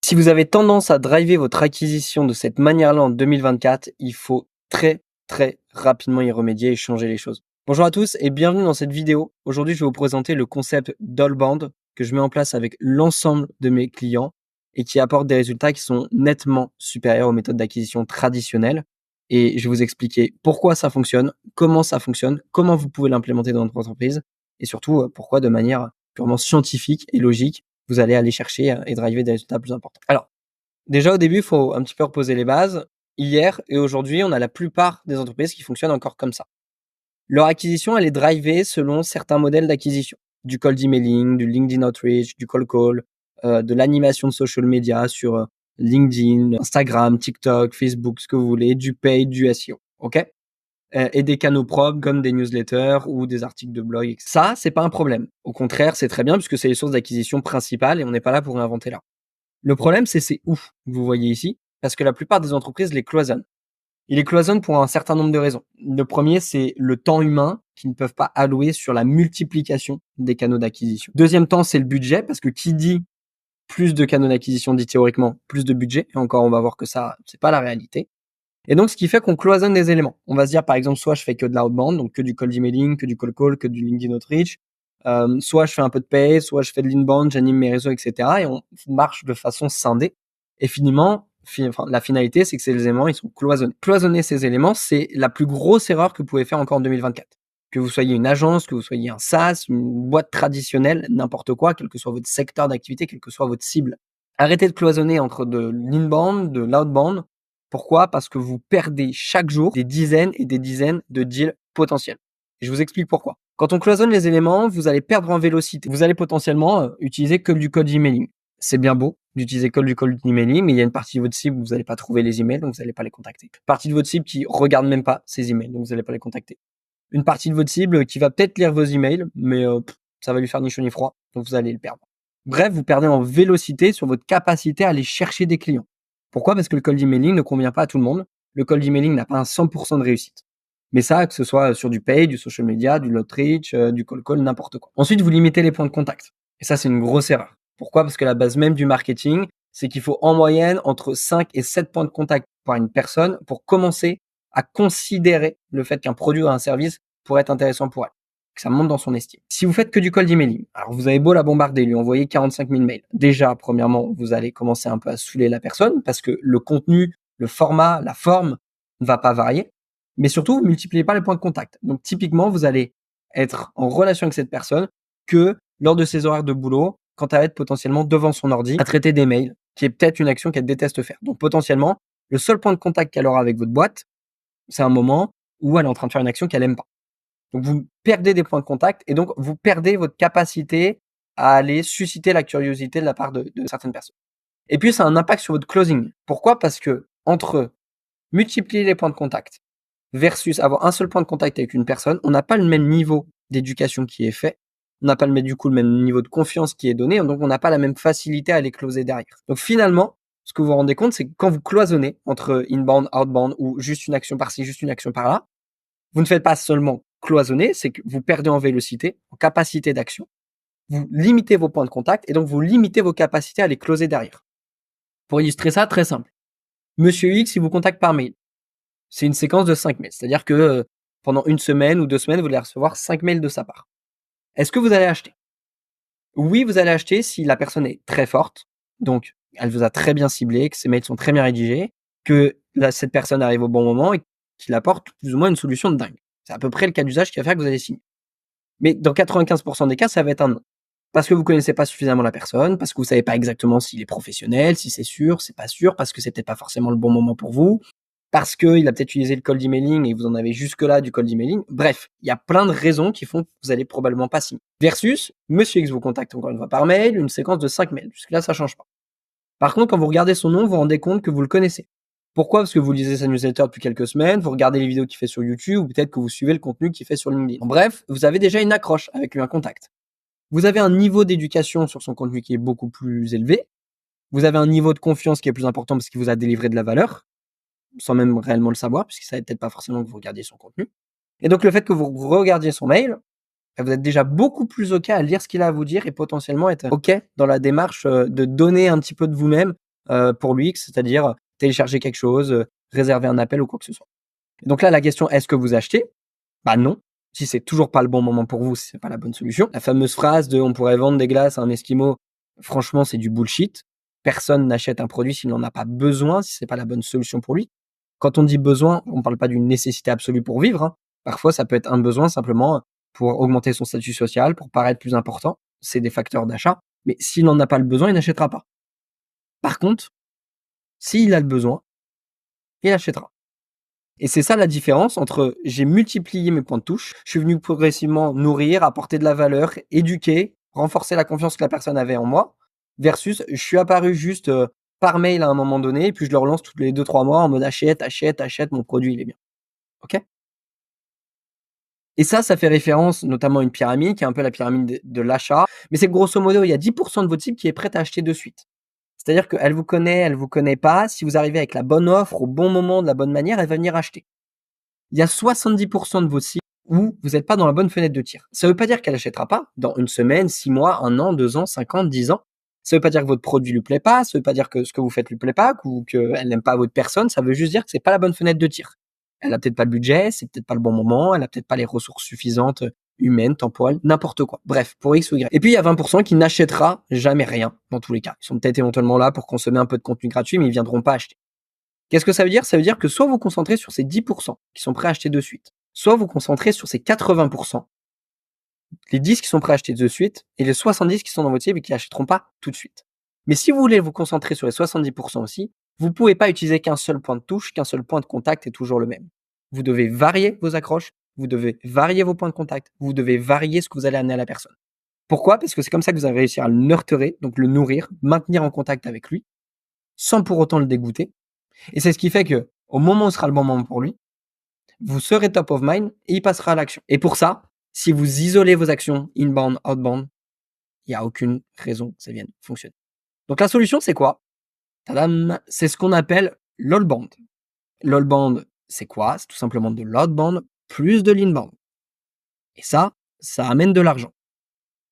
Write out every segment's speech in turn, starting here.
Si vous avez tendance à driver votre acquisition de cette manière-là en 2024, il faut très rapidement y remédier et changer les choses. Bonjour à tous et bienvenue dans cette vidéo. Aujourd'hui, je vais vous présenter le concept d'Allbound que je mets en place avec l'ensemble de mes clients et qui apporte des résultats qui sont nettement supérieurs aux méthodes d'acquisition traditionnelles. Et je vais vous expliquer pourquoi ça fonctionne, comment vous pouvez l'implémenter dans votre entreprise et surtout pourquoi de manière purement scientifique et logique, vous allez aller chercher et driver des résultats plus importants. Alors, déjà au début, il faut un petit peu reposer les bases. Hier et aujourd'hui, on a la plupart des entreprises qui fonctionnent encore comme ça. Leur acquisition, elle est drivée selon certains modèles d'acquisition. Du cold emailing, du LinkedIn Outreach, du cold call, de l'animation de social media sur LinkedIn, Instagram, TikTok, Facebook, ce que vous voulez, du paid, du SEO. OK? Et des canaux propres comme des newsletters ou des articles de blog. Ça, c'est pas un problème. Au contraire, c'est très bien puisque c'est les sources d'acquisition principales et on n'est pas là pour réinventer l'art. Le problème, c'est ces ouf que vous voyez ici, parce que la plupart des entreprises les cloisonnent. Ils les cloisonnent pour un certain nombre de raisons. Le premier, c'est le temps humain qu'ils ne peuvent pas allouer sur la multiplication des canaux d'acquisition. Deuxième temps, c'est le budget, parce que qui dit plus de canaux d'acquisition dit théoriquement plus de budget. Et encore, on va voir que ça, c'est pas la réalité. Et donc, ce qui fait qu'on cloisonne des éléments. On va se dire, par exemple, soit je fais que de l'outbound, donc que du cold emailing, que du cold call, que du LinkedIn Outreach. Soit je fais un peu de pay, soit je fais de l'inbound, j'anime mes réseaux, etc. Et on marche de façon scindée. Et finalement, la finalité, c'est que ces éléments, ils sont cloisonnés. Cloisonner ces éléments, c'est la plus grosse erreur que vous pouvez faire encore en 2024. Que vous soyez une agence, que vous soyez un SaaS, une boîte traditionnelle, n'importe quoi, quel que soit votre secteur d'activité, quelle que soit votre cible. Arrêtez de cloisonner entre de l'inbound, de l'outbound. Pourquoi? Parce que vous perdez chaque jour des dizaines et des dizaines de deals potentiels. Et je vous explique pourquoi. Quand on cloisonne les éléments, vous allez perdre en vélocité. Vous allez potentiellement utiliser que du cold emailing. C'est bien beau d'utiliser que du cold emailing, mais il y a une partie de votre cible où vous n'allez pas trouver les emails, donc vous n'allez pas les contacter. Une partie de votre cible qui regarde même pas ces emails, donc vous n'allez pas les contacter. Une partie de votre cible qui va peut-être lire vos emails, mais ça va lui faire ni chaud ni froid, donc vous allez le perdre. Bref, vous perdez en vélocité sur votre capacité à aller chercher des clients. Pourquoi? Parce que le cold emailing ne convient pas à tout le monde. Le cold emailing n'a pas un 100% de réussite. Mais ça, que ce soit sur du pay, du social media, du outreach, du cold call, n'importe quoi. Ensuite, vous limitez les points de contact. Et ça, c'est une grosse erreur. Pourquoi? Parce que la base même du marketing, c'est qu'il faut en moyenne entre 5 et 7 points de contact par une personne pour commencer à considérer le fait qu'un produit ou un service pourrait être intéressant pour elle. Que ça monte dans son estime. Si vous faites que du cold emailing, alors vous avez beau la bombarder, lui envoyer 45 000 mails. Déjà, premièrement, vous allez commencer un peu à saouler la personne parce que le contenu, le format, la forme ne va pas varier. Mais surtout, vous multipliez pas les points de contact. Donc, typiquement, vous allez être en relation avec cette personne que lors de ses horaires de boulot, quand elle va être potentiellement devant son ordi à traiter des mails, qui est peut-être une action qu'elle déteste faire. Donc, potentiellement, le seul point de contact qu'elle aura avec votre boîte, c'est un moment où elle est en train de faire une action qu'elle aime pas. Donc, vous perdez des points de contact et donc vous perdez votre capacité à aller susciter la curiosité de la part de certaines personnes. Et puis, ça a un impact sur votre closing. Pourquoi? Parce que entre multiplier les points de contact versus avoir un seul point de contact avec une personne, on n'a pas le même niveau d'éducation qui est fait. On n'a pas le même niveau de confiance qui est donné. Donc, on n'a pas la même facilité à les closer derrière. Donc, finalement, ce que vous vous rendez compte, c'est que quand vous cloisonnez entre inbound, outbound ou juste une action par-ci, juste une action par-là, vous ne faites pas seulement cloisonner, c'est que vous perdez en vélocité, en capacité d'action. Vous limitez vos points de contact et donc vous limitez vos capacités à les closer derrière. Pour illustrer ça, très simple. Monsieur X, il vous contacte par mail. C'est une séquence de 5 mails. C'est-à-dire que pendant une semaine ou 2 semaines, vous allez recevoir 5 mails de sa part. Est-ce que vous allez acheter? Oui, vous allez acheter si la personne est très forte. Donc, elle vous a très bien ciblé, que ses mails sont très bien rédigés, que cette personne arrive au bon moment et qu'il apporte plus ou moins une solution de dingue. C'est à peu près le cas d'usage qui va faire que vous allez signer. Mais dans 95% des cas, ça va être un non. Parce que vous connaissez pas suffisamment la personne, parce que vous savez pas exactement s'il est professionnel, si c'est sûr, c'est pas sûr, parce que c'est peut-être pas forcément le bon moment pour vous, parce qu'il a peut-être utilisé le cold emailing et vous en avez jusque-là du cold emailing. Bref, il y a plein de raisons qui font que vous allez probablement pas signer. Versus, Monsieur X vous contacte encore une fois par mail, une séquence de 5 mails. Jusque-là, ça change pas. Par contre, quand vous regardez son nom, vous vous rendez compte que vous le connaissez. Pourquoi? Parce que vous lisez sa newsletter depuis quelques semaines, vous regardez les vidéos qu'il fait sur YouTube, ou peut-être que vous suivez le contenu qu'il fait sur LinkedIn. Bref, vous avez déjà une accroche avec lui, un contact. Vous avez un niveau d'éducation sur son contenu qui est beaucoup plus élevé. Vous avez un niveau de confiance qui est plus important parce qu'il vous a délivré de la valeur, sans même réellement le savoir, puisqu'il savait peut-être pas forcément que vous regardiez son contenu. Et donc, le fait que vous regardiez son mail, vous êtes déjà beaucoup plus OK à lire ce qu'il a à vous dire et potentiellement être OK dans la démarche de donner un petit peu de vous-même pour lui, c'est-à-dire télécharger quelque chose, réserver un appel ou quoi que ce soit. Donc là, la question: «Est-ce que vous achetez?» Bah non. Si c'est toujours pas le bon moment pour vous, c'est pas la bonne solution. La fameuse phrase de: «On pourrait vendre des glaces à un esquimau», franchement, c'est du bullshit. Personne n'achète un produit s'il n'en a pas besoin, si c'est pas la bonne solution pour lui. Quand on dit besoin, on parle pas d'une nécessité absolue pour vivre, hein. Parfois, ça peut être un besoin simplement pour augmenter son statut social, pour paraître plus important. C'est des facteurs d'achat. Mais s'il n'en a pas le besoin, il n'achètera pas. Par contre, s'il a le besoin, il achètera. Et c'est ça la différence entre j'ai multiplié mes points de touche, je suis venu progressivement nourrir, apporter de la valeur, éduquer, renforcer la confiance que la personne avait en moi, versus je suis apparu juste, par mail à un moment donné et puis je le relance tous les 2-3 mois en mode: «Achète, achète, achète, mon produit il est bien». OK? Et ça fait référence notamment à une pyramide qui est un peu la pyramide de l'achat, mais c'est que grosso modo, il y a 10 de votre cible qui est prête à acheter de suite. C'est-à-dire qu'elle vous connaît pas, si vous arrivez avec la bonne offre, au bon moment, de la bonne manière, elle va venir acheter. Il y a 70 de vos cibles où vous êtes pas dans la bonne fenêtre de tir. Ça veut pas dire qu'elle achètera pas dans 1 semaine, 6 mois, 1 an, 2 ans, 5 ans, 10 ans. Ça veut pas dire que votre produit lui plaît pas, ça veut pas dire que ce que vous faites lui plaît pas ou qu'elle n'aime pas votre personne, ça veut juste dire que c'est pas la bonne fenêtre de tir. Elle a peut-être pas le budget, c'est peut-être pas le bon moment, elle a peut-être pas les ressources suffisantes, humaines, temporelles, n'importe quoi. Bref, pour X ou Y. Et puis il y a 20 qui n'achètera jamais rien dans tous les cas. Ils sont peut-être éventuellement là pour consommer un peu de contenu gratuit, mais ils viendront pas acheter. Qu'est-ce que ça veut dire? Ça veut dire que soit vous concentrez sur ces 10 qui sont prêts à acheter de suite, soit vous concentrez sur ces 80 les 10 qui sont prêts à acheter de suite et les 70 qui sont dans votre cible et qui achèteront pas tout de suite. Mais si vous voulez vous concentrer sur les 70 aussi, vous pouvez pas utiliser qu'un seul point de touche, qu'un seul point de contact est toujours le même. Vous devez varier vos accroches, vous devez varier vos points de contact, vous devez varier ce que vous allez amener à la personne. Pourquoi? Parce que c'est comme ça que vous allez réussir à le nurturer, donc le nourrir, maintenir en contact avec lui, sans pour autant le dégoûter. Et c'est ce qui fait que, au moment où sera le bon moment pour lui, vous serez top of mind et il passera à l'action. Et pour ça, si vous isolez vos actions inbound, outbound, il n'y a aucune raison que ça vienne fonctionner. Donc la solution, c'est quoi? Tadam! C'est ce qu'on appelle l'outbound. L'outbound, c'est quoi? C'est tout simplement de l'outbound plus de l'inbound. Et ça amène de l'argent.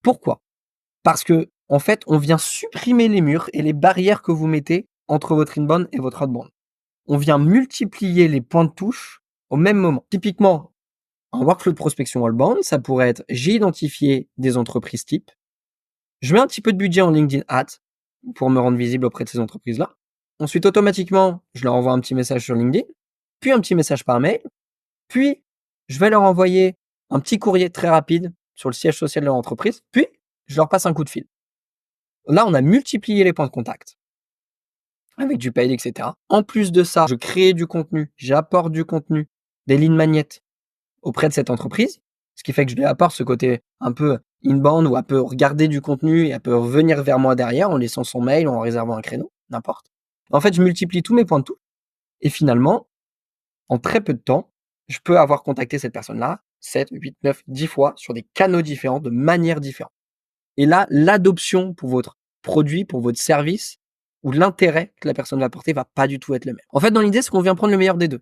Pourquoi? Parce que, en fait, on vient supprimer les murs et les barrières que vous mettez entre votre inbound et votre outbound. On vient multiplier les points de touche au même moment. Typiquement, un workflow de prospection outbound, ça pourrait être: j'ai identifié des entreprises types, je mets un petit peu de budget en LinkedIn Ads pour me rendre visible auprès de ces entreprises-là. Ensuite, automatiquement, je leur envoie un petit message sur LinkedIn, puis un petit message par mail, puis je vais leur envoyer un petit courrier très rapide sur le siège social de leur entreprise, puis je leur passe un coup de fil. Là, on a multiplié les points de contact avec du paid, etc. En plus de ça, je crée du contenu, j'apporte du contenu, des lignes magnettes auprès de cette entreprise, ce qui fait que je lui apporte ce côté un peu inbound où elle peut regarder du contenu et elle peut revenir vers moi derrière en laissant son mail ou en réservant un créneau, n'importe. En fait, je multiplie tous mes points de touche et finalement, en très peu de temps, je peux avoir contacté cette personne-là 7, 8, 9, 10 fois sur des canaux différents, de manières différentes. Et là, l'adoption pour votre produit, pour votre service ou l'intérêt que la personne va apporter va pas du tout être le même. En fait, dans l'idée, c'est qu'on vient prendre le meilleur des deux.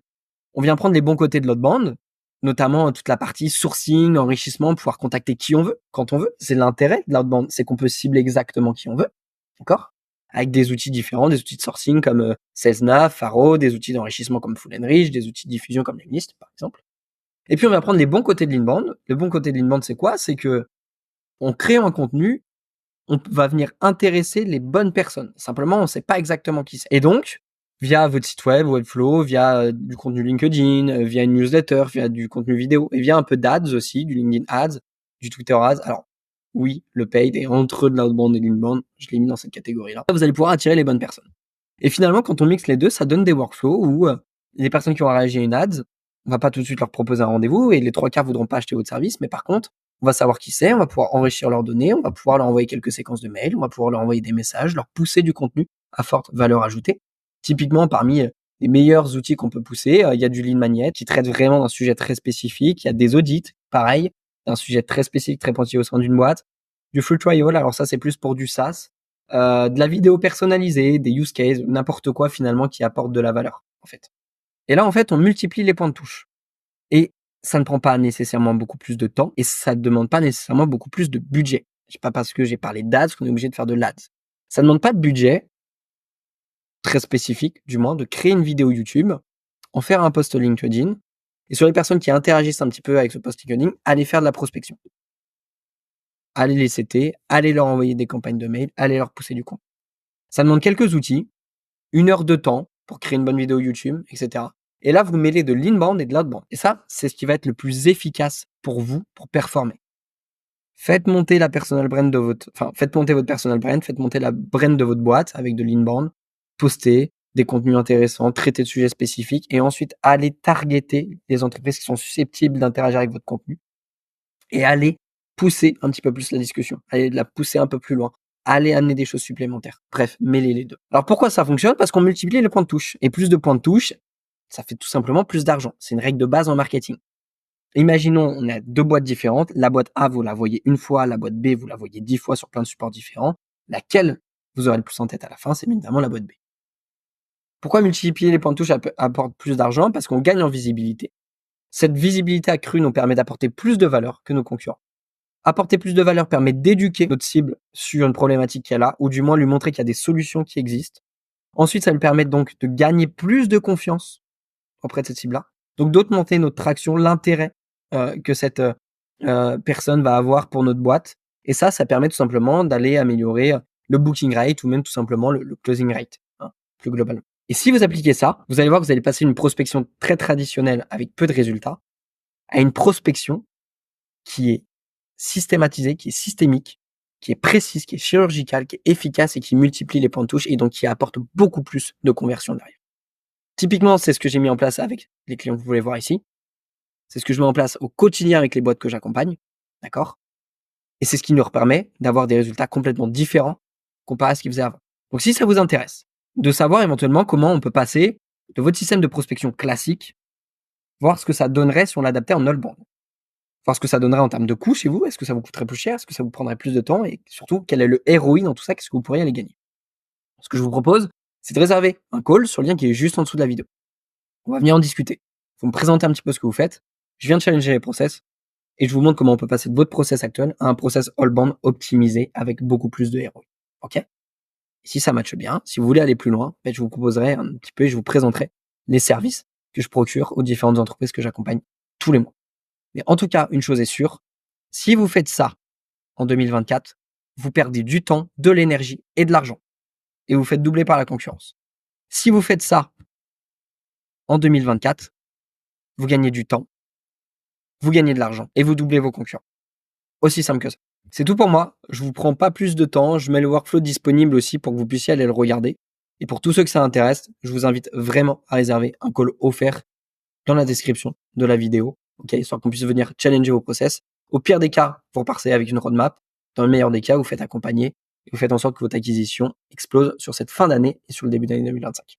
On vient prendre les bons côtés de l'outbound, notamment toute la partie sourcing, enrichissement, pouvoir contacter qui on veut, quand on veut. C'est l'intérêt de l'outbound, c'est qu'on peut cibler exactement qui on veut, d'accord? Avec des outils différents, des outils de sourcing comme Salesnav, Faro, des outils d'enrichissement comme Full Enrich, des outils de diffusion comme Lemlist, par exemple. Et puis on vient prendre les bons côtés de l'inbound. Le bon côté de l'inbound, c'est quoi? C'est que on crée un contenu, on va venir intéresser les bonnes personnes. Simplement, on ne sait pas exactement qui c'est. Et donc, via votre site web, Webflow, via du contenu LinkedIn, via une newsletter, via du contenu vidéo, et via un peu d'ads aussi, du LinkedIn Ads, du Twitter Ads. Alors, oui, le paid est entre de l'outbound et l'inbound, je l'ai mis dans cette catégorie-là. Vous allez pouvoir attirer les bonnes personnes. Et finalement, quand on mixe les deux, ça donne des workflows où les personnes qui ont réagi à une ads, on va pas tout de suite leur proposer un rendez-vous et les 3 quarts voudront pas acheter votre service, mais par contre, on va savoir qui c'est, on va pouvoir enrichir leurs données, on va pouvoir leur envoyer quelques séquences de mails, on va pouvoir leur envoyer des messages, leur pousser du contenu à forte valeur ajoutée. Typiquement, parmi les meilleurs outils qu'on peut pousser, il y a du lead magnet qui traite vraiment d'un sujet très spécifique, il y a des audits, pareil, d'un sujet très spécifique, très pointillé au sein d'une boîte, du free trial, alors ça c'est plus pour du SaaS, de la vidéo personnalisée, des use cases, n'importe quoi finalement qui apporte de la valeur, en fait. Et là, en fait, on multiplie les points de touche. Et ça ne prend pas nécessairement beaucoup plus de temps et ça ne demande pas nécessairement beaucoup plus de budget. C'est pas parce que j'ai parlé d'ads qu'on est obligé de faire de l'ads. Ça ne demande pas de budget, très spécifique du moins, de créer une vidéo YouTube, en faire un post LinkedIn et sur les personnes qui interagissent un petit peu avec ce post LinkedIn, allez faire de la prospection. Allez les CT, allez leur envoyer des campagnes de mail, allez leur pousser du contenu. Ça demande quelques outils, 1 heure de temps pour créer une bonne vidéo YouTube et cetera et là, vous mêlez de l'inbound et de l'outbound et ça, c'est ce qui va être le plus efficace pour vous, pour performer. Faites monter la personal brand de votre faites monter votre personal brand, faites monter la brand de votre boîte avec de l'inbound, postez des contenus intéressants, traitez de sujets spécifiques et ensuite allez targeter les entreprises qui sont susceptibles d'interagir avec votre contenu et allez pousser un petit peu plus la discussion, allez la pousser un peu plus loin, allez amener des choses supplémentaires. Bref, mêlez les 2. Alors pourquoi ça fonctionne? Parce qu'on multiplie les points de touche et plus de points de touche, ça fait tout simplement plus d'argent. C'est une règle de base en marketing. Imaginons, on a 2 boîtes différentes. La boîte A, vous la voyez 1 fois, la boîte B, vous la voyez 10 fois sur plein de supports différents. Laquelle vous aurez le plus en tête à la fin? C'est évidemment la boîte B. Pourquoi multiplier les points de touche apporte plus d'argent? Parce qu'on gagne en visibilité. Cette visibilité accrue nous permet d'apporter plus de valeur que nos concurrents. Apporter plus de valeur permet d'éduquer notre cible sur une problématique qu'elle a, ou du moins lui montrer qu'il y a des solutions qui existent. Ensuite, ça lui permet donc de gagner plus de confiance auprès de cette cible-là. Donc d'augmenter notre traction, l'intérêt que cette personne va avoir pour notre boîte. Et ça permet tout simplement d'aller améliorer le booking rate ou même tout simplement le closing rate, hein, plus globalement. Et si vous appliquez ça, vous allez voir que vous allez passer d'une prospection très traditionnelle avec peu de résultats à une prospection qui est systématisée, qui est systémique, qui est précise, qui est chirurgicale, qui est efficace et qui multiplie les points de touche et donc qui apporte beaucoup plus de conversion derrière. Typiquement, c'est ce que j'ai mis en place avec les clients que vous voulez voir ici. C'est ce que je mets en place au quotidien avec les boîtes que j'accompagne, d'accord? Et c'est ce qui leur permet d'avoir des résultats complètement différents comparé à ce qu'ils faisaient avant. Donc si ça vous intéresse, de savoir éventuellement comment on peut passer de votre système de prospection classique, voir ce que ça donnerait si on l'adaptait en outbound. Voir ce que ça donnerait en termes de coût chez vous, est-ce que ça vous coûterait plus cher, est-ce que ça vous prendrait plus de temps et surtout quel est le ROI dans tout ça, qu'est-ce que vous pourriez aller gagner. Ce que je vous propose, c'est de réserver un call sur le lien qui est juste en dessous de la vidéo. On va venir en discuter. Vous me présentez un petit peu ce que vous faites, je viens de challenger les process et je vous montre comment on peut passer de votre process actuel à un process all-bound optimisé avec beaucoup plus de ROI. Ok? Si ça matche bien, si vous voulez aller plus loin, je vous proposerai un petit peu et je vous présenterai les services que je procure aux différentes entreprises que j'accompagne tous les mois. Mais en tout cas, une chose est sûre, si vous faites ça en 2024, vous perdez du temps, de l'énergie et de l'argent. Et vous faites doubler par la concurrence. Si vous faites ça en 2024, vous gagnez du temps, vous gagnez de l'argent et vous doublez vos concurrents. Aussi simple que ça. C'est tout pour moi. Je vous prends pas plus de temps. Je mets le workflow disponible aussi pour que vous puissiez aller le regarder. Et pour tous ceux que ça intéresse, je vous invite vraiment à réserver un call offert dans la description de la vidéo. Ok, histoire qu'on puisse venir challenger vos process. Au pire des cas, vous repartez avec une roadmap. Dans le meilleur des cas, vous faites accompagner et vous faites en sorte que votre acquisition explose sur cette fin d'année et sur le début d'année 2025.